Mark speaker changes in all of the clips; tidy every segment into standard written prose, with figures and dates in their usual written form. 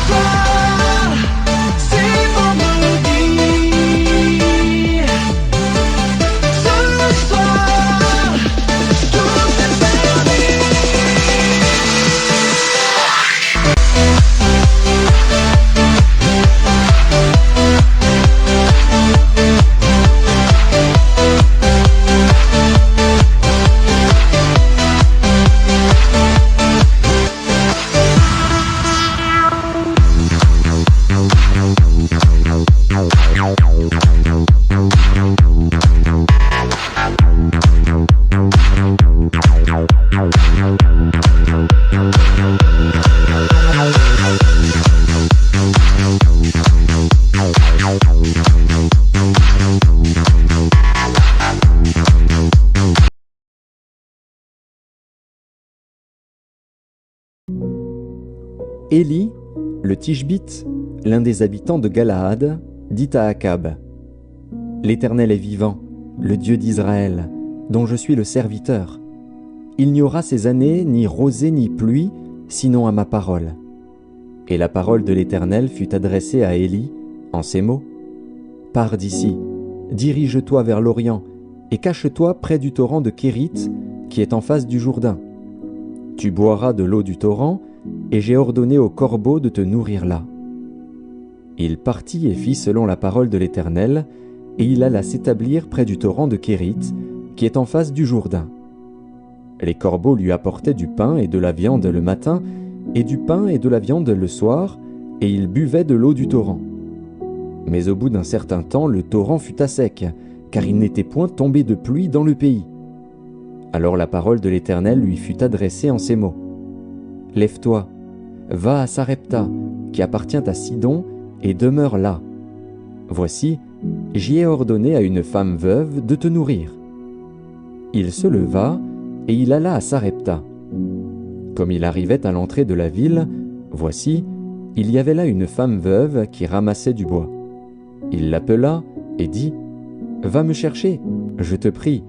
Speaker 1: soir, c'est vendredi. Ce soir, tout est permis.
Speaker 2: Élie, le Tishbite, l'un des habitants de Galaad, dit à Akab : « L'Éternel est vivant, le Dieu d'Israël, dont je suis le serviteur. Il n'y aura ces années ni rosée ni pluie, sinon à ma parole. » Et la parole de l'Éternel fut adressée à Élie en ces mots : « Pars d'ici, dirige-toi vers l'Orient, et cache-toi près du torrent de Kérith, qui est en face du Jourdain. Tu boiras de l'eau du torrent, et j'ai ordonné aux corbeaux de te nourrir là. » Il partit et fit selon la parole de l'Éternel, et il alla s'établir près du torrent de Kérith, qui est en face du Jourdain. Les corbeaux lui apportaient du pain et de la viande le matin, et du pain et de la viande le soir, et il buvait de l'eau du torrent. Mais au bout d'un certain temps, le torrent fut à sec, car il n'était point tombé de pluie dans le pays. Alors la parole de l'Éternel lui fut adressée en ces mots : « Lève-toi, va à Sarepta, qui appartient à Sidon, et demeure là. Voici, j'y ai ordonné à une femme veuve de te nourrir. » Il se leva, et il alla à Sarepta. Comme il arrivait à l'entrée de la ville, voici, il y avait là une femme veuve qui ramassait du bois. Il l'appela et dit : « Va me chercher, je te prie,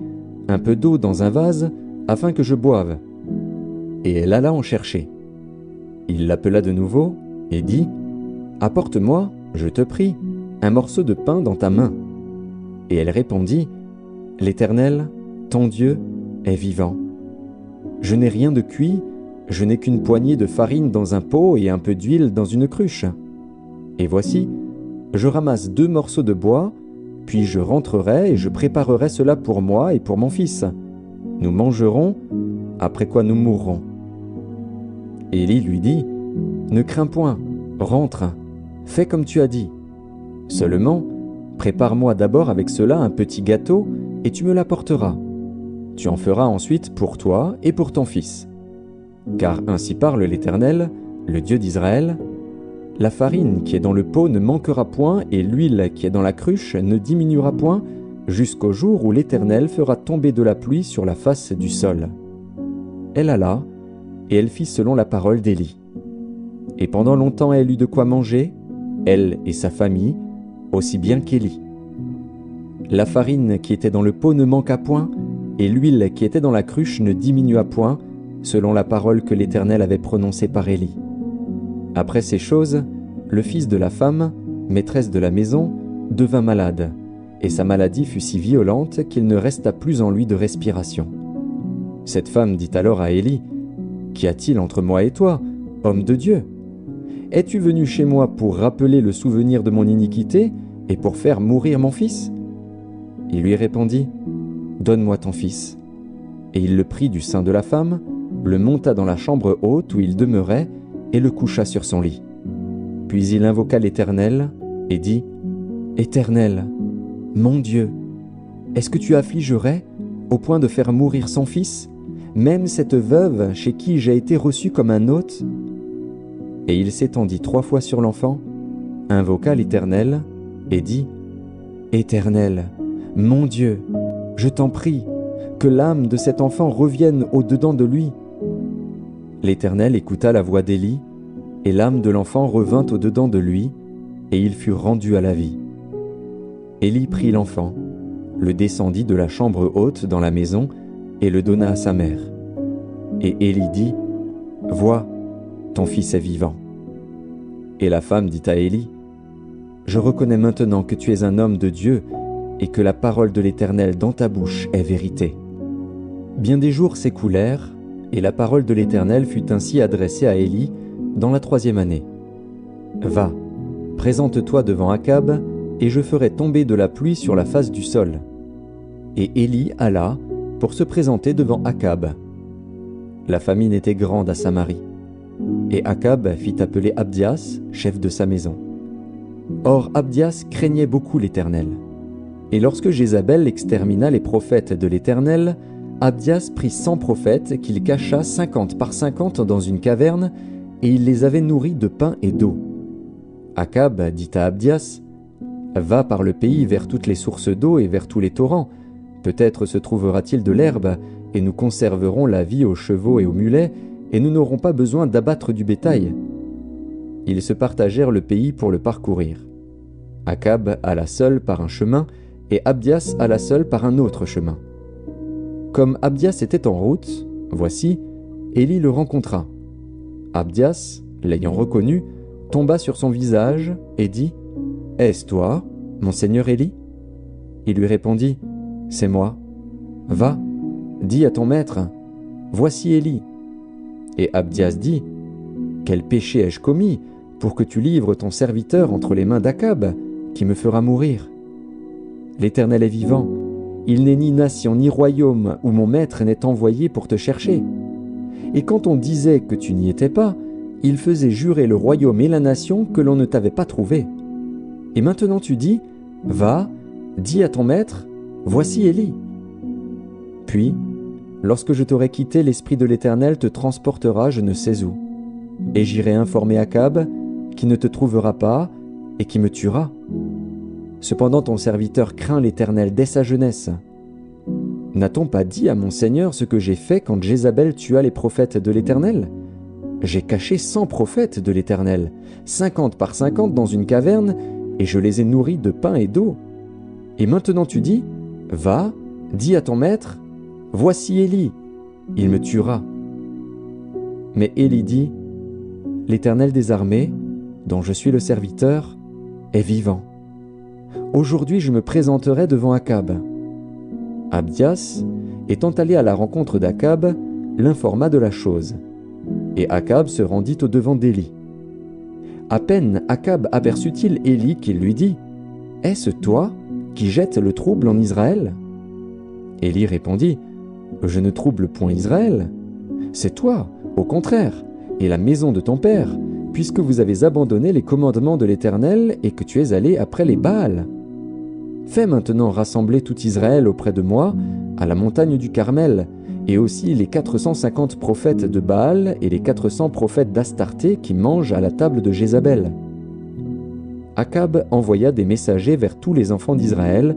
Speaker 2: un peu d'eau dans un vase, afin que je boive. » Et elle alla en chercher. Il l'appela de nouveau et dit : « Apporte-moi, je te prie, un morceau de pain dans ta main. » Et elle répondit : « L'Éternel, ton Dieu, est vivant. Je n'ai rien de cuit, je n'ai qu'une poignée de farine dans un pot et un peu d'huile dans une cruche. Et voici, je ramasse 2 morceaux de bois, puis je rentrerai et je préparerai cela pour moi et pour mon fils. Nous mangerons, après quoi nous mourrons. » Élie lui dit : « Ne crains point, rentre, fais comme tu as dit. Seulement, prépare-moi d'abord avec cela un petit gâteau, et tu me l'apporteras. Tu en feras ensuite pour toi et pour ton fils. Car ainsi parle l'Éternel, le Dieu d'Israël : la farine qui est dans le pot ne manquera point, et l'huile qui est dans la cruche ne diminuera point, jusqu'au jour où l'Éternel fera tomber de la pluie sur la face du sol. » Elle alla, et elle fit selon la parole d'Élie. Et pendant longtemps elle eut de quoi manger, elle et sa famille, aussi bien qu'Élie. La farine qui était dans le pot ne manqua point, et l'huile qui était dans la cruche ne diminua point, selon la parole que l'Éternel avait prononcée par Élie. Après ces choses, le fils de la femme, maîtresse de la maison, devint malade, et sa maladie fut si violente qu'il ne resta plus en lui de respiration. Cette femme dit alors à Élie : « Qu'y a-t-il entre moi et toi, homme de Dieu ? Es-tu venu chez moi pour rappeler le souvenir de mon iniquité et pour faire mourir mon fils ?» Il lui répondit : « Donne-moi ton fils. » Et il le prit du sein de la femme, le monta dans la chambre haute où il demeurait et le coucha sur son lit. Puis il invoqua l'Éternel et dit : « Éternel, mon Dieu, est-ce que tu affligerais au point de faire mourir son fils, même cette veuve chez qui j'ai été reçu comme un hôte ?» Et il s'étendit 3 fois sur l'enfant, invoqua l'Éternel et dit : « Éternel, mon Dieu, je t'en prie, que l'âme de cet enfant revienne au-dedans de lui. » L'Éternel écouta la voix d'Élie, et l'âme de l'enfant revint au-dedans de lui, et il fut rendu à la vie. Élie prit l'enfant, le descendit de la chambre haute dans la maison, et le donna à sa mère. Et Élie dit : « Vois, ton fils est vivant. » Et la femme dit à Élie, « Je reconnais maintenant que tu es un homme de Dieu et que la parole de l'Éternel dans ta bouche est vérité. » Bien des jours s'écoulèrent, et la parole de l'Éternel fut ainsi adressée à Élie dans la 3e année. « Va, présente-toi devant Akab, et je ferai tomber de la pluie sur la face du sol. » Et Élie alla pour se présenter devant Akab. La famine était grande à Samarie. Et Akab fit appeler Abdias, chef de sa maison. Or Abdias craignait beaucoup l'Éternel. Et lorsque Jézabel extermina les prophètes de l'Éternel, Abdias prit 100 prophètes qu'il cacha 50 par 50 dans une caverne, et il les avait nourris de pain et d'eau. Akab dit à Abdias, « Va par le pays vers toutes les sources d'eau et vers tous les torrents. Peut-être se trouvera-t-il de l'herbe, et nous conserverons la vie aux chevaux et aux mulets, et nous n'aurons pas besoin d'abattre du bétail. » Ils se partagèrent le pays pour le parcourir. Akab alla seul par un chemin, et Abdias alla seul par un autre chemin. Comme Abdias était en route, voici, Élie le rencontra. Abdias, l'ayant reconnu, tomba sur son visage et dit, « Est-ce toi, mon seigneur Élie ?» Il lui répondit, « C'est moi. Va, dis à ton maître, voici Élie. » Et Abdias dit, « Quel péché ai-je commis pour que tu livres ton serviteur entre les mains d'Akab, qui me fera mourir? L'Éternel est vivant, il n'est ni nation ni royaume où mon maître n'est envoyé pour te chercher. Et quand on disait que tu n'y étais pas, il faisait jurer le royaume et la nation que l'on ne t'avait pas trouvé. Et maintenant tu dis, va, dis à ton maître, voici Élie. Puis, lorsque je t'aurai quitté, l'Esprit de l'Éternel te transportera je ne sais où. Et j'irai informer Akab, qui ne te trouvera pas et qui me tuera. Cependant ton serviteur craint l'Éternel dès sa jeunesse. N'a-t-on pas dit à mon Seigneur ce que j'ai fait quand Jézabel tua les prophètes de l'Éternel? J'ai caché 100 prophètes de l'Éternel, 50 par 50 dans une caverne, et je les ai nourris de pain et d'eau. Et maintenant tu dis, va, dis à ton maître, voici Élie, il me tuera. Mais Élie dit, l'Éternel des armées, dont je suis le serviteur, est vivant. Aujourd'hui je me présenterai devant Akab. Abdias, étant allé à la rencontre d'Akab, l'informa de la chose. Et Akab se rendit au-devant d'Élie. À peine Akab aperçut-il Élie qu'il lui dit, « Est-ce toi qui jettes le trouble en Israël ?» Élie répondit, « Je ne trouble point Israël. C'est toi, au contraire, et la maison de ton père, puisque vous avez abandonné les commandements de l'Éternel et que tu es allé après les Baals. Fais maintenant rassembler tout Israël auprès de moi, à la montagne du Carmel, et aussi les 450 prophètes de Baal et les 400 prophètes d'Astarté qui mangent à la table de Jézabel. » Akab envoya des messagers vers tous les enfants d'Israël,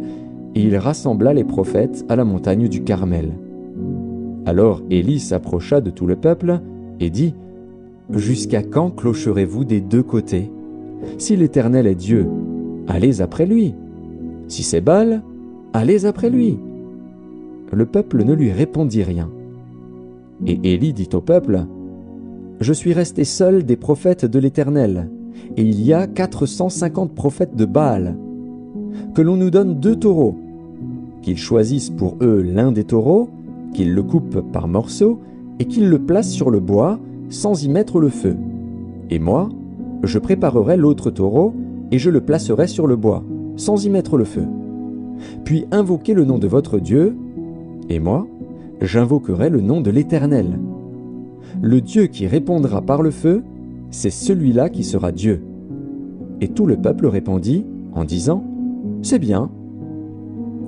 Speaker 2: et il rassembla les prophètes à la montagne du Carmel. Alors Élie s'approcha de tout le peuple et dit, « Jusqu'à quand clocherez-vous des deux côtés? Si l'Éternel est Dieu, allez après lui. Si c'est Baal, allez après lui. » Le peuple ne lui répondit rien. Et Élie dit au peuple, « Je suis resté seul des prophètes de l'Éternel, et il y a 450 prophètes de Baal. Que l'on nous donne 2 taureaux, qu'ils choisissent pour eux l'un des taureaux, qu'ils le coupent par morceaux, et qu'ils le placent sur le bois, sans y mettre le feu. Et moi, je préparerai l'autre taureau, et je le placerai sur le bois, sans y mettre le feu. Puis invoquez le nom de votre Dieu, et moi, j'invoquerai le nom de l'Éternel. Le Dieu qui répondra par le feu, c'est celui-là qui sera Dieu. » Et tout le peuple répondit en disant, « C'est bien. »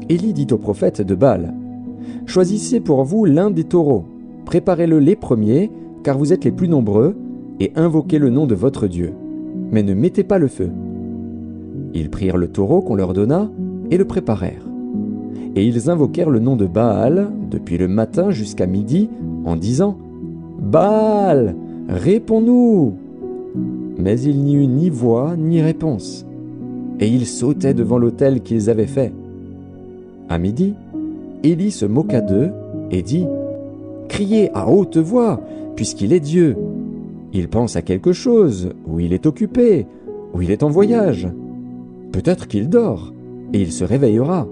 Speaker 2: Élie dit aux prophètes de Baal, « Choisissez pour vous l'un des taureaux, préparez-le les premiers, car vous êtes les plus nombreux, et invoquez le nom de votre Dieu. Mais ne mettez pas le feu. » Ils prirent le taureau qu'on leur donna et le préparèrent. Et ils invoquèrent le nom de Baal depuis le matin jusqu'à midi en disant, « Baal, réponds-nous » Mais il n'y eut ni voix ni réponse. Et ils sautaient devant l'autel qu'ils avaient fait. À midi, Élie se moqua d'eux et dit, « Criez à haute voix, puisqu'il est Dieu. » Il pense à quelque chose, ou il est occupé, ou il est en voyage. Peut-être qu'il dort, et il se réveillera. »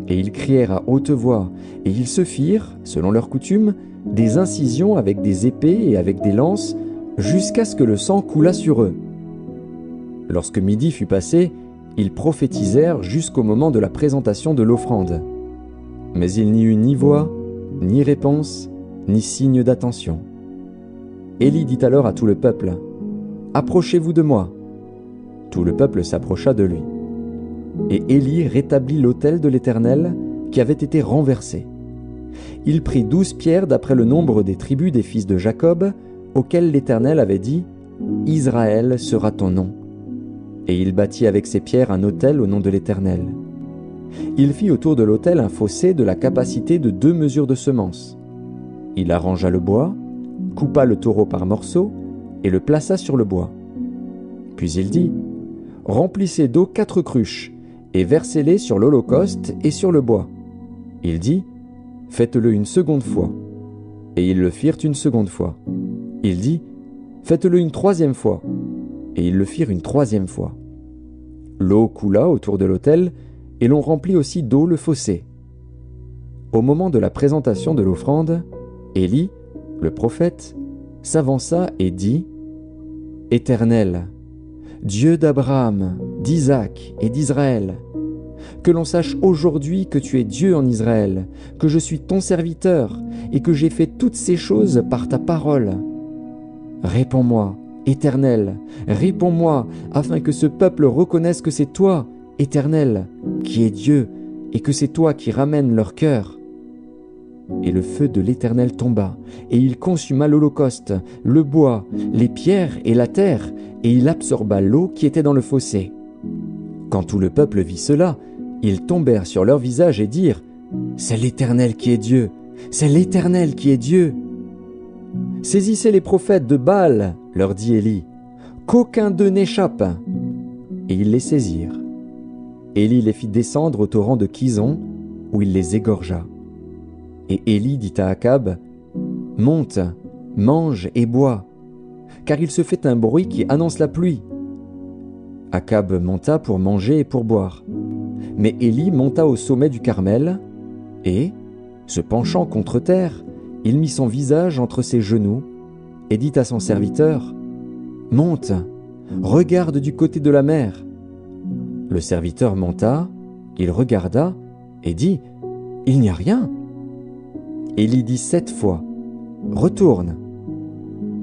Speaker 2: Et ils crièrent à haute voix, et ils se firent, selon leur coutume, des incisions avec des épées et avec des lances, jusqu'à ce que le sang coulât sur eux. Lorsque midi fut passé, ils prophétisèrent jusqu'au moment de la présentation de l'offrande. Mais il n'y eut ni voix, ni réponse, ni signe d'attention. Élie dit alors à tout le peuple, « Approchez-vous de moi. » Tout le peuple s'approcha de lui. Et Élie rétablit l'autel de l'Éternel qui avait été renversé. Il prit 12 pierres d'après le nombre des tribus des fils de Jacob, auxquelles l'Éternel avait dit, « Israël sera ton nom. » Et il bâtit avec ces pierres un autel au nom de l'Éternel. Il fit autour de l'autel un fossé de la capacité de 2 mesures de semence. Il arrangea le bois, coupa le taureau par morceaux et le plaça sur le bois. Puis il dit, « Remplissez d'eau 4 cruches et versez-les sur l'holocauste et sur le bois. » Il dit, « Faites-le une seconde fois. » Et ils le firent une seconde fois. Il dit, « Faites-le une 3e fois. » Et ils le firent une 3e fois. L'eau coula autour de l'autel, et l'on remplit aussi d'eau le fossé. Au moment de la présentation de l'offrande, Élie, le prophète, s'avança et dit, « Éternel, Dieu d'Abraham, d'Isaac et d'Israël, que l'on sache aujourd'hui que tu es Dieu en Israël, que je suis ton serviteur et que j'ai fait toutes ces choses par ta parole. Réponds-moi, Éternel, réponds-moi, afin que ce peuple reconnaisse que c'est toi, Éternel, qui es Dieu, et que c'est toi qui ramènes leur cœur. » Et le feu de l'Éternel tomba, et il consuma l'holocauste, le bois, les pierres et la terre, et il absorba l'eau qui était dans le fossé. Quand tout le peuple vit cela, ils tombèrent sur leur visage et dirent, « C'est l'Éternel qui est Dieu, c'est l'Éternel qui est Dieu. » « Saisissez les prophètes de Baal, leur dit Élie, qu'aucun d'eux n'échappe. » Et ils les saisirent. Élie les fit descendre au torrent de Kison, où il les égorgea. Et Élie dit à Akab, « Monte, mange et bois, car il se fait un bruit qui annonce la pluie. » Akab monta pour manger et pour boire. Mais Élie monta au sommet du Carmel, et, se penchant contre terre, il mit son visage entre ses genoux et dit à son serviteur, « Monte, regarde du côté de la mer. » Le serviteur monta, il regarda et dit, « Il n'y a rien. » Élie dit 7 fois, « Retourne. »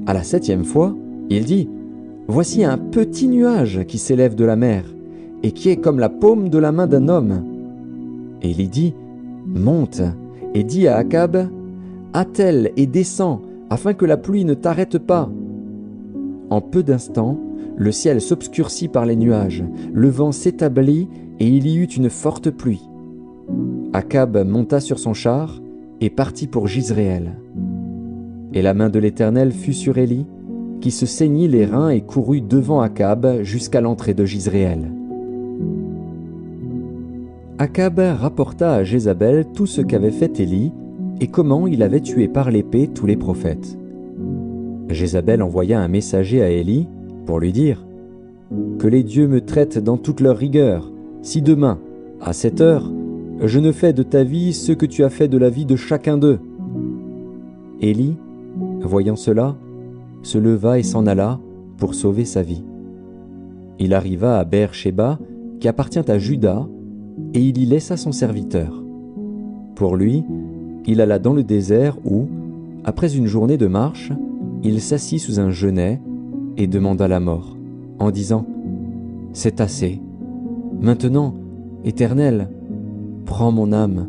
Speaker 2: À la 7e fois, il dit, « Voici un petit nuage qui s'élève de la mer et qui est comme la paume de la main d'un homme. » Élie dit, « Monte et dis à Akab, attelle et descends, afin que la pluie ne t'arrête pas. » En peu d'instants, le ciel s'obscurcit par les nuages, le vent s'établit et il y eut une forte pluie. Akab monta sur son char et partit pour Jizréel. Et la main de l'Éternel fut sur Élie, qui se ceignit les reins et courut devant Akab jusqu'à l'entrée de Jizréel. Akab rapporta à Jézabel tout ce qu'avait fait Élie et comment il avait tué par l'épée tous les prophètes. Jézabel envoya un messager à Élie pour lui dire « Que les dieux me traitent dans toute leur rigueur, si demain, à cette heure, je ne fais de ta vie ce que tu as fait de la vie de chacun d'eux. » Élie, voyant cela, se leva et s'en alla pour sauver sa vie. Il arriva à Beer-Shéba, qui appartient à Juda, et il y laissa son serviteur. Pour lui, il alla dans le désert où, après une journée de marche, il s'assit sous un genêt et demanda la mort, en disant « C'est assez. Maintenant, Éternel, prends mon âme,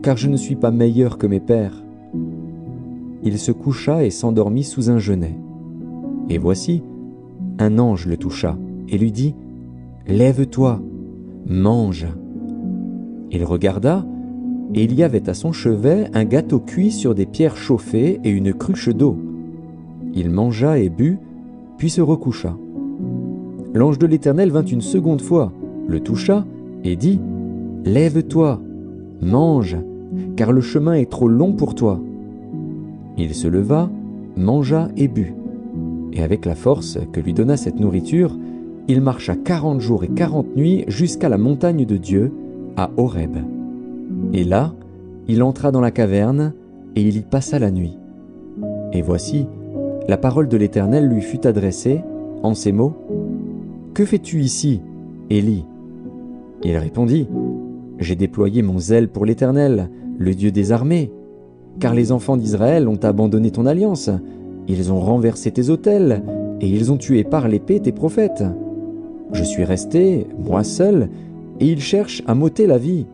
Speaker 2: car je ne suis pas meilleur que mes pères. » Il se coucha et s'endormit sous un genêt. Et voici, un ange le toucha et lui dit « Lève-toi, mange. » Il regarda, et il y avait à son chevet un gâteau cuit sur des pierres chauffées et une cruche d'eau. Il mangea et but, puis se recoucha. L'ange de l'Éternel vint une seconde fois, le toucha et dit « Lève-toi, mange, car le chemin est trop long pour toi. » Il se leva, mangea et but. Et avec la force que lui donna cette nourriture, il marcha 40 jours et 40 nuits jusqu'à la montagne de Dieu, à Horeb. Et là, il entra dans la caverne, et il y passa la nuit. Et voici, la parole de l'Éternel lui fut adressée, en ces mots, « Que fais-tu ici, Élie ?» Il répondit, « J'ai déployé mon zèle pour l'Éternel, le Dieu des armées, car les enfants d'Israël ont abandonné ton alliance, ils ont renversé tes autels, et ils ont tué par l'épée tes prophètes. Je suis resté, moi seul, et ils cherchent à m'ôter la vie. »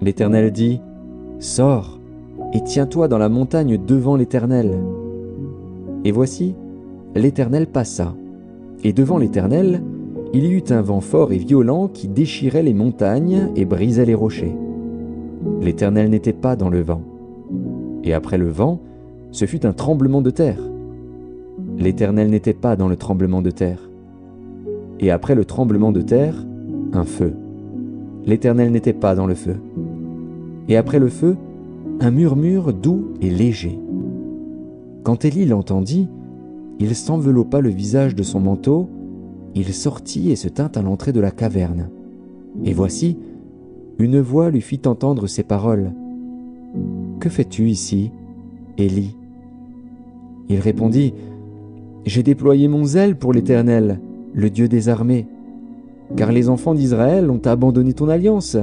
Speaker 2: L'Éternel dit, « Sors, et tiens-toi dans la montagne devant l'Éternel. » Et voici, l'Éternel passa, et devant l'Éternel, il y eut un vent fort et violent qui déchirait les montagnes et brisait les rochers. L'Éternel n'était pas dans le vent. Et après le vent, ce fut un tremblement de terre. L'Éternel n'était pas dans le tremblement de terre. Et après le tremblement de terre, un feu. L'Éternel n'était pas dans le feu. Et après le feu, un murmure doux et léger. Quand Élie l'entendit, il s'enveloppa le visage de son manteau, il sortit et se tint à l'entrée de la caverne. Et voici, une voix lui fit entendre ces paroles. « Que fais-tu ici, Élie ?» Il répondit, « J'ai déployé mon zèle pour l'Éternel, le Dieu des armées, car les enfants d'Israël ont abandonné ton alliance,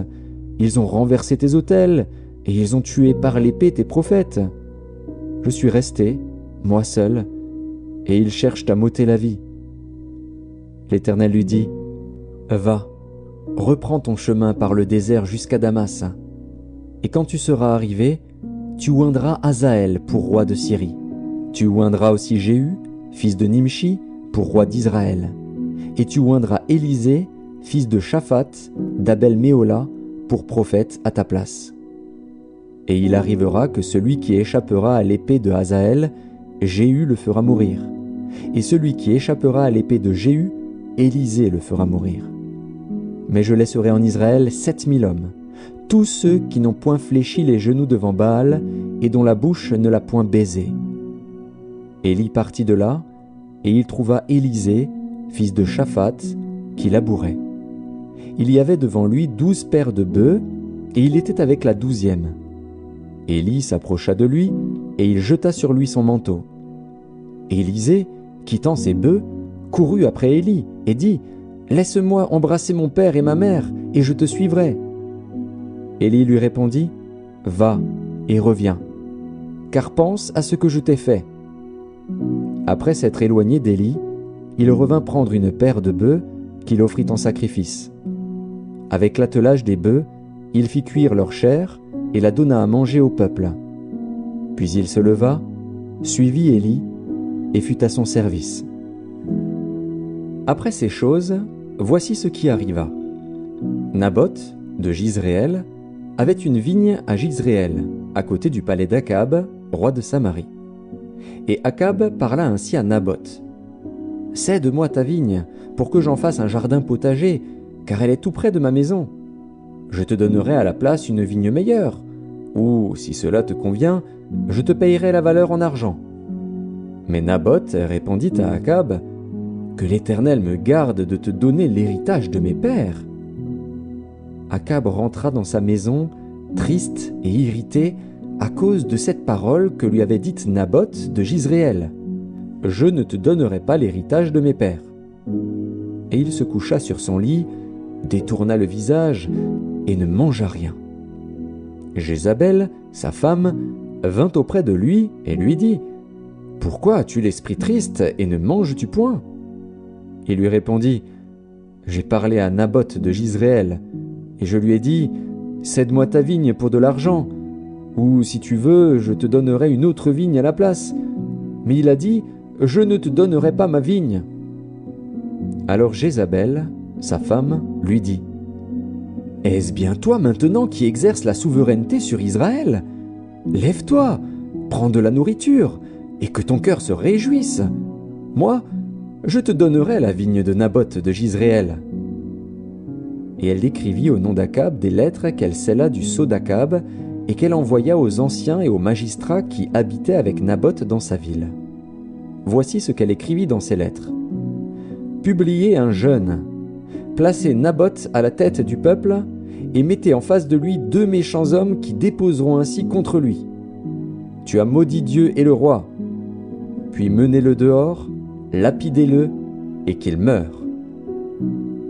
Speaker 2: ils ont renversé tes autels, et ils ont tué par l'épée tes prophètes. Je suis resté, moi seul, et ils cherchent à m'ôter la vie. » L'Éternel lui dit, « Va, reprends ton chemin par le désert jusqu'à Damas, et quand tu seras arrivé, tu oindras Hazaël pour roi de Syrie. Tu oindras aussi Jéhu, fils de Nimshi, pour roi d'Israël. Et tu oindras Élisée, fils de Shaphat, d'Abel-Méhola, pour prophète à ta place. Et il arrivera que celui qui échappera à l'épée de Hazaël, Jéhu le fera mourir. Et celui qui échappera à l'épée de Jéhu, Élisée le fera mourir. Mais je laisserai en Israël 7000 hommes, tous ceux qui n'ont point fléchi les genoux devant Baal et dont la bouche ne l'a point baisé. » Élie partit de là, et il trouva Élisée, fils de Shaphat, qui labourait. Il y avait devant lui 12 paires de bœufs, et il était avec la 12e. Élie s'approcha de lui, et il jeta sur lui son manteau. Élisée, quittant ses bœufs, courut après Élie, et dit, « Laisse-moi embrasser mon père et ma mère, et je te suivrai. » Élie lui répondit, « Va, et reviens, car pense à ce que je t'ai fait. » Après s'être éloigné d'Élie, il revint prendre une paire de bœufs qu'il offrit en sacrifice. Avec l'attelage des bœufs, il fit cuire leur chair et la donna à manger au peuple. Puis il se leva, suivit Élie et fut à son service. Après ces choses, voici ce qui arriva. Naboth, de Jizréel, avait une vigne à Jizréel, à côté du palais d'Akab, roi de Samarie. Et Akab parla ainsi à Naboth. « Cède-moi ta vigne, pour que j'en fasse un jardin potager, car elle est tout près de ma maison. Je te donnerai à la place une vigne meilleure, ou, si cela te convient, je te payerai la valeur en argent. » Mais Naboth répondit à Akab, « Que l'Éternel me garde de te donner l'héritage de mes pères. » Akab rentra dans sa maison, triste et irrité, à cause de cette parole que lui avait dite Naboth de Jizréel. « Je ne te donnerai pas l'héritage de mes pères. » Et il se coucha sur son lit, détourna le visage et ne mangea rien. Jézabel, sa femme, vint auprès de lui et lui dit, « Pourquoi as-tu l'esprit triste et ne manges-tu point ?» Il lui répondit, « J'ai parlé à Naboth de Jizréel, et je lui ai dit, « Cède-moi ta vigne pour de l'argent, ou si tu veux, je te donnerai une autre vigne à la place. » Mais il a dit, « Je ne te donnerai pas ma vigne. » Alors Jézabel, sa femme, lui dit, « Est-ce bien toi maintenant qui exerces la souveraineté sur Israël? Lève-toi, prends de la nourriture, et que ton cœur se réjouisse. Moi, je te donnerai la vigne de Naboth de Jizréel. » Et elle écrivit au nom d'Akab des lettres qu'elle scella du sceau d'Akab et qu'elle envoya aux anciens et aux magistrats qui habitaient avec Naboth dans sa ville. voici ce qu'elle écrivit dans ses lettres. Publiez un jeûne, placez Naboth à la tête du peuple, et mettez en face de lui 2 méchants hommes qui déposeront ainsi contre lui. Tu as maudit Dieu et le roi. Puis menez-le dehors, lapidez-le, et qu'il meure.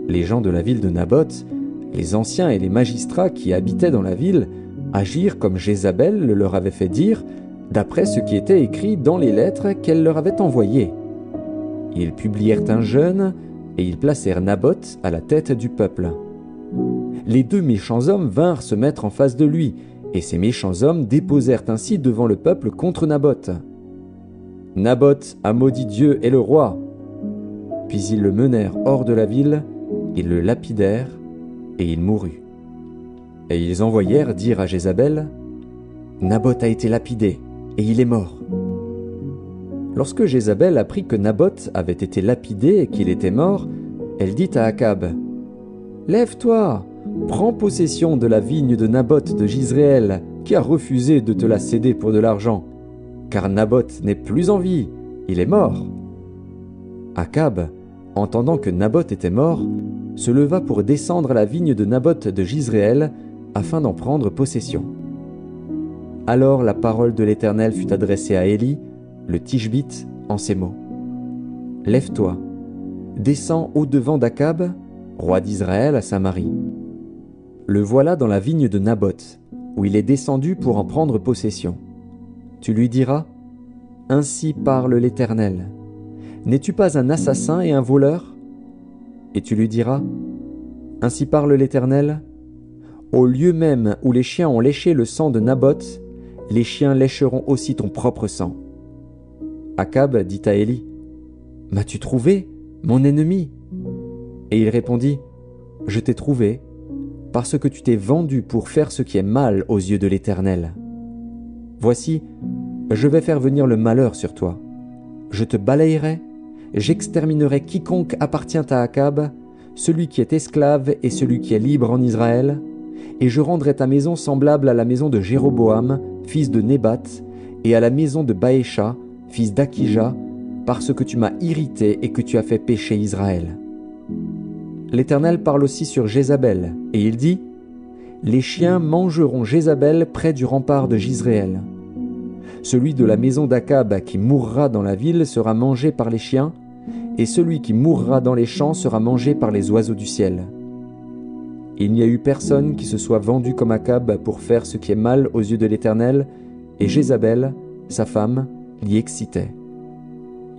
Speaker 2: Les gens de la ville de Naboth, les anciens et les magistrats qui habitaient dans la ville, agirent comme Jézabel le leur avait fait dire, d'après ce qui était écrit dans les lettres qu'elle leur avait envoyées. Ils publièrent un jeûne, et ils placèrent Naboth à la tête du peuple. Les 2 méchants hommes vinrent se mettre en face de lui, et ces méchants hommes déposèrent ainsi devant le peuple contre Naboth. Naboth a maudit Dieu et le roi. Puis ils le menèrent hors de la ville, ils le lapidèrent, et il mourut. Et ils envoyèrent dire à Jézabel, « Naboth a été lapidé, et il est mort. » Lorsque Jézabel apprit que Naboth avait été lapidé et qu'il était mort, elle dit à Akab, « Lève-toi, prends possession de la vigne de Naboth de Jizréel, qui a refusé de te la céder pour de l'argent, car Naboth n'est plus en vie, il est mort. » Akab, entendant que Naboth était mort, se leva pour descendre à la vigne de Naboth de Jizréel, afin d'en prendre possession. Alors la parole de l'Éternel fut adressée à Élie, le Tishbite, en ces mots. « Lève-toi, descends au-devant d'Akab, roi d'Israël à Samarie. Le voilà dans la vigne de Naboth, où il est descendu pour en prendre possession. Tu lui diras, « Ainsi parle l'Éternel. N'es-tu pas un assassin et un voleur ?» Et tu lui diras, « Ainsi parle l'Éternel. Au lieu même où les chiens ont léché le sang de Naboth, les chiens lécheront aussi ton propre sang. » Akab dit à Élie, « M'as-tu trouvé, mon ennemi ?» Et il répondit, « Je t'ai trouvé, parce que tu t'es vendu pour faire ce qui est mal aux yeux de l'Éternel. Voici, je vais faire venir le malheur sur toi. Je te balayerai, j'exterminerai quiconque appartient à Akab, celui qui est esclave et celui qui est libre en Israël, et je rendrai ta maison semblable à la maison de Jéroboam, fils de Nébat, et à la maison de Baécha, fils d'Akija, parce que tu m'as irrité et que tu as fait pécher Israël. » L'Éternel parle aussi sur Jézabel, et il dit, « Les chiens mangeront Jézabel près du rempart de Jizréel. Celui de la maison d'Akab qui mourra dans la ville sera mangé par les chiens, et celui qui mourra dans les champs sera mangé par les oiseaux du ciel. Il n'y a eu personne qui se soit vendu comme Akab pour faire ce qui est mal aux yeux de l'Éternel, et Jézabel, sa femme, l'y excitait.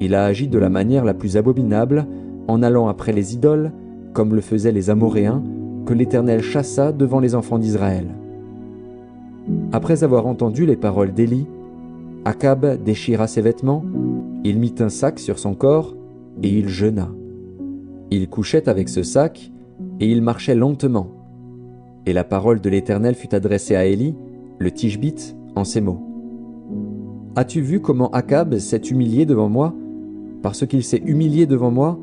Speaker 2: Il a agi de la manière la plus abominable, en allant après les idoles, comme le faisaient les Amoréens, que l'Éternel chassa devant les enfants d'Israël. » Après avoir entendu les paroles d'Élie, Akab déchira ses vêtements, il mit un sac sur son corps, et il jeûna. Il couchait avec ce sac, et il marchait lentement. Et la parole de l'Éternel fut adressée à Élie, le Tishbite, en ces mots. « As-tu vu comment Akab s'est humilié devant moi? Parce qu'il s'est humilié devant moi,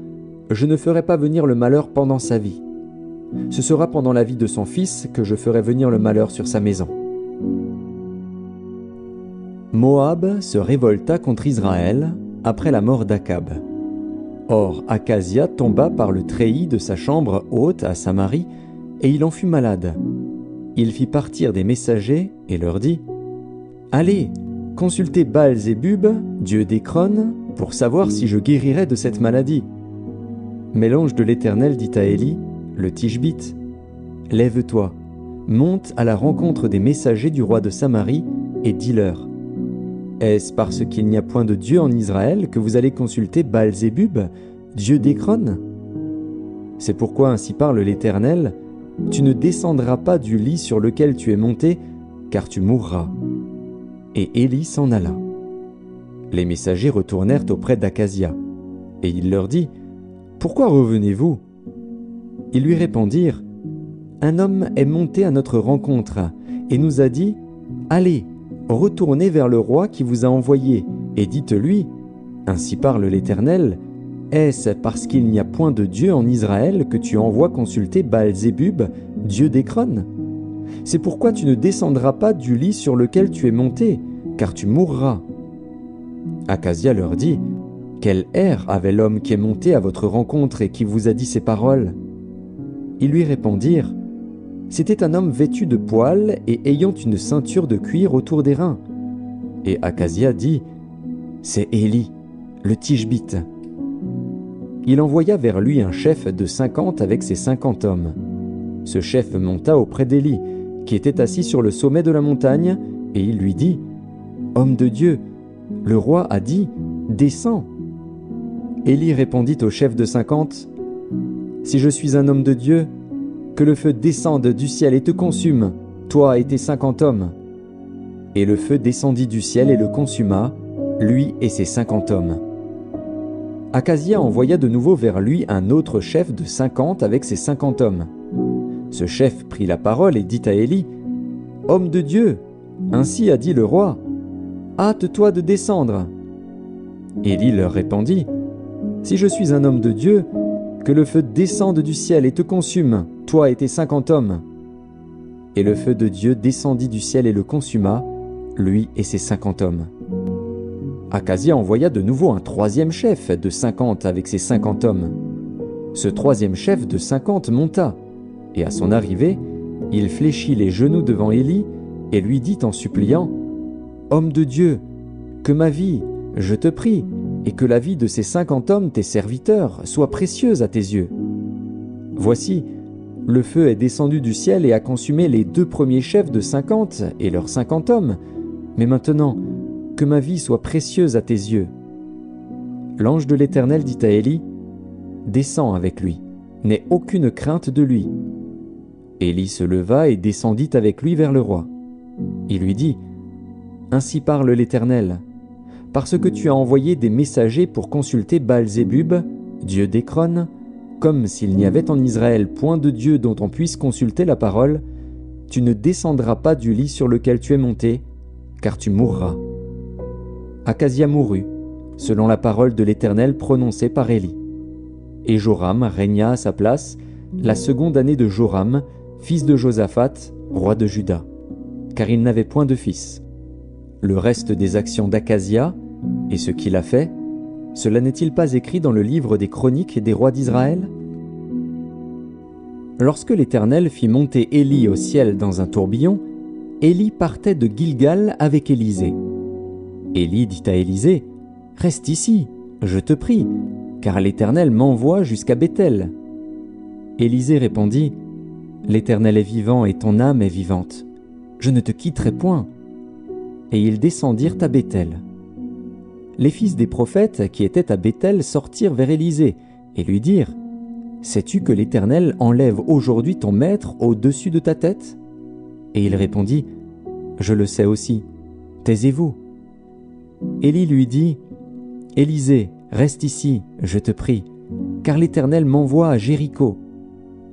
Speaker 2: je ne ferai pas venir le malheur pendant sa vie. Ce sera pendant la vie de son fils que je ferai venir le malheur sur sa maison. » Moab se révolta contre Israël après la mort d'Akab. Or Akazia tomba par le treillis de sa chambre haute à Samarie, et il en fut malade. Il fit partir des messagers et leur dit, « Allez, consultez Baal-Zébub, dieu d'Écron, pour savoir si je guérirai de cette maladie. » Mais l'ange de l'Éternel dit à Élie, le Tishbite, « Lève-toi, monte à la rencontre des messagers du roi de Samarie, et dis-leur, est-ce parce qu'il n'y a point de Dieu en Israël que vous allez consulter Baal-Zébub, dieu d'Écron? C'est pourquoi ainsi parle l'Éternel, tu ne descendras pas du lit sur lequel tu es monté, car tu mourras. » Et Élie s'en alla. Les messagers retournèrent auprès d'Akazia, et il leur dit, « Pourquoi revenez-vous » Ils lui répondirent, « Un homme est monté à notre rencontre, et nous a dit, « Allez, retournez vers le roi qui vous a envoyé, et dites-lui, ainsi parle l'Éternel, est-ce parce qu'il n'y a point de Dieu en Israël que tu envoies consulter Baal-Zébub, dieu d'Écron? C'est pourquoi tu ne descendras pas du lit sur lequel tu es monté, car tu mourras. » Akazia leur dit, « Quel air avait l'homme qui est monté à votre rencontre et qui vous a dit ces paroles ? Ils lui répondirent, c'était un homme vêtu de poils et ayant une ceinture de cuir autour des reins. Et Akazia dit, c'est Élie, le Tishbite. Il envoya vers lui un chef de 50 avec ses 50 hommes. Ce chef monta auprès d'Élie, qui était assis sur le sommet de la montagne, et il lui dit, homme de Dieu, le roi a dit, descends. Élie répondit au chef de 50, si je suis un homme de Dieu, que le feu descende du ciel et te consume, toi et tes 50 hommes. Et le feu descendit du ciel et le consuma, lui et ses 50 hommes. Akazia envoya de nouveau vers lui un autre chef de 50 avec ses 50 hommes. Ce chef prit la parole et dit à Élie, « Homme de Dieu, ainsi a dit le roi, hâte-toi de descendre. » Élie leur répondit, « Si je suis un homme de Dieu, que le feu descende du ciel et te consume, toi et tes 50 hommes. » Et le feu de Dieu descendit du ciel et le consuma, lui et ses 50 hommes. Akazia envoya de nouveau un troisième chef de 50 avec ses 50 hommes. Ce troisième chef de 50 monta, et à son arrivée, il fléchit les genoux devant Élie et lui dit en suppliant, « Homme de Dieu, que ma vie, je te prie, et que la vie de ces 50 hommes, tes serviteurs, soit précieuse à tes yeux. Voici, le feu est descendu du ciel et a consumé les 2 premiers chefs de 50 et leurs 50 hommes, mais maintenant, que ma vie soit précieuse à tes yeux. » L'ange de l'Éternel dit à Élie, « Descends avec lui, n'aie aucune crainte de lui. » Élie se leva et descendit avec lui vers le roi. Il lui dit, « Ainsi parle l'Éternel, parce que tu as envoyé des messagers pour consulter Baal-Zébub, dieu d'Écron, comme s'il n'y avait en Israël point de Dieu dont on puisse consulter la parole, tu ne descendras pas du lit sur lequel tu es monté, car tu mourras. » Akazia mourut, selon la parole de l'Éternel prononcée par Élie. Et Joram régna à sa place la seconde année de Joram, fils de Josaphat, roi de Juda, car il n'avait point de fils. Le reste des actions d'Akazia, et ce qu'il a fait, cela n'est-il pas écrit dans le livre des chroniques des rois d'Israël ? Lorsque l'Éternel fit monter Élie au ciel dans un tourbillon, Élie partait de Gilgal avec Élisée. Élie dit à Élisée, « Reste ici, je te prie, car l'Éternel m'envoie jusqu'à Béthel. » Élisée répondit, « L'Éternel est vivant et ton âme est vivante. Je ne te quitterai point. » Et ils descendirent à Béthel. Les fils des prophètes qui étaient à Béthel sortirent vers Élisée et lui dirent, « Sais-tu que l'Éternel enlève aujourd'hui ton maître au-dessus de ta tête ?» Et il répondit, « Je le sais aussi. Taisez-vous. » Élie lui dit, « Élisée, reste ici, je te prie, car l'Éternel m'envoie à Jéricho. »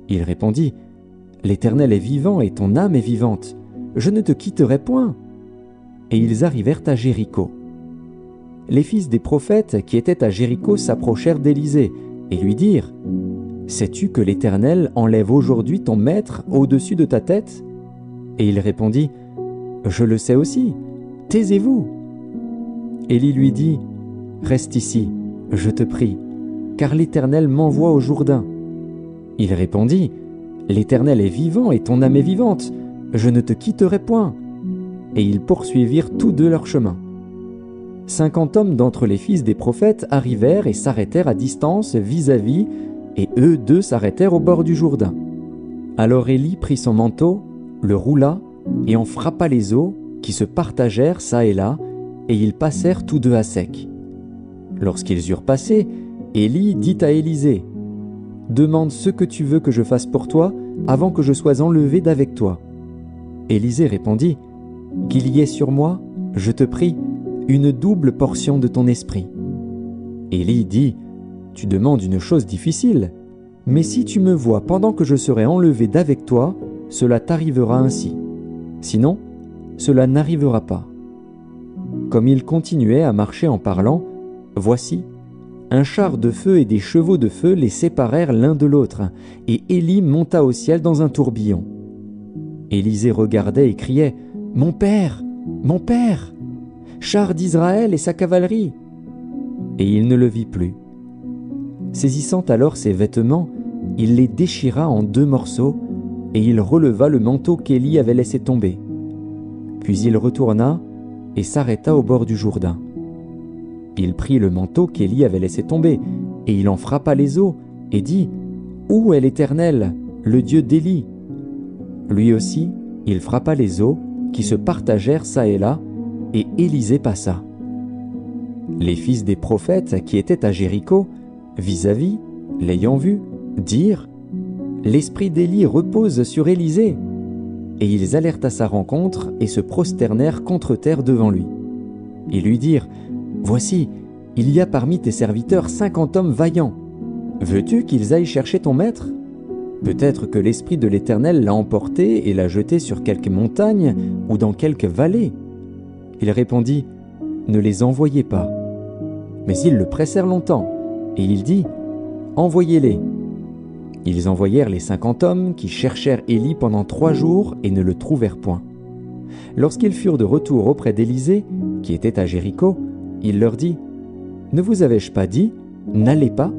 Speaker 2: Il répondit, « L'Éternel est vivant et ton âme est vivante. Je ne te quitterai point. » Et ils arrivèrent à Jéricho. Les fils des prophètes qui étaient à Jéricho s'approchèrent d'Élisée et lui dirent, « Sais-tu que l'Éternel enlève aujourd'hui ton maître au-dessus de ta tête ?» Et il répondit, « Je le sais aussi. Taisez-vous. » Élie lui dit, « Reste ici, je te prie, car l'Éternel m'envoie au Jourdain. » Il répondit, « L'Éternel est vivant et ton âme est vivante. Je ne te quitterai point. » Et ils poursuivirent tous deux leur chemin. 50 hommes d'entre les fils des prophètes arrivèrent et s'arrêtèrent à distance vis-à-vis, et eux deux s'arrêtèrent au bord du Jourdain. Alors Élie prit son manteau, le roula, et en frappa les eaux, qui se partagèrent çà et là, et ils passèrent tous deux à sec. Lorsqu'ils eurent passé, Élie dit à Élisée, « Demande ce que tu veux que je fasse pour toi, avant que je sois enlevé d'avec toi. » Élisée répondit, « Qu'il y ait sur moi, je te prie, une double portion de ton esprit. » Élie dit, « Tu demandes une chose difficile, mais si tu me vois pendant que je serai enlevé d'avec toi, cela t'arrivera ainsi. Sinon, cela n'arrivera pas. » Comme il continuait à marcher en parlant, voici, un char de feu et des chevaux de feu les séparèrent l'un de l'autre, et Élie monta au ciel dans un tourbillon. Élisée regardait et criait, « Mon père, char d'Israël et sa cavalerie !» et il ne le vit plus. Saisissant alors ses vêtements, il les déchira en 2 morceaux, et il releva le manteau qu'Élie avait laissé tomber. Puis il retourna et s'arrêta au bord du Jourdain. Il prit le manteau qu'Élie avait laissé tomber, et il en frappa les eaux, et dit « Où est l'Éternel, le Dieu d'Élie ?» Lui aussi, il frappa les eaux, qui se partagèrent çà et là, et Élisée passa. Les fils des prophètes qui étaient à Jéricho, vis-à-vis, l'ayant vu, dirent « L'esprit d'Élie repose sur Élisée !» Et ils allèrent à sa rencontre et se prosternèrent contre terre devant lui. Ils lui dirent « Voici, il y a parmi tes serviteurs 50 hommes vaillants. Veux-tu qu'ils aillent chercher ton maître ? Peut-être que l'Esprit de l'Éternel l'a emporté et l'a jeté sur quelque montagne ou dans quelque vallée. » Il répondit « Ne les envoyez pas. » Mais ils le pressèrent longtemps, et il dit « Envoyez-les. » Ils envoyèrent les 50 hommes qui cherchèrent Élie pendant 3 jours et ne le trouvèrent point. Lorsqu'ils furent de retour auprès d'Élisée, qui était à Jéricho, il leur dit « Ne vous avais-je pas dit, n'allez pas ?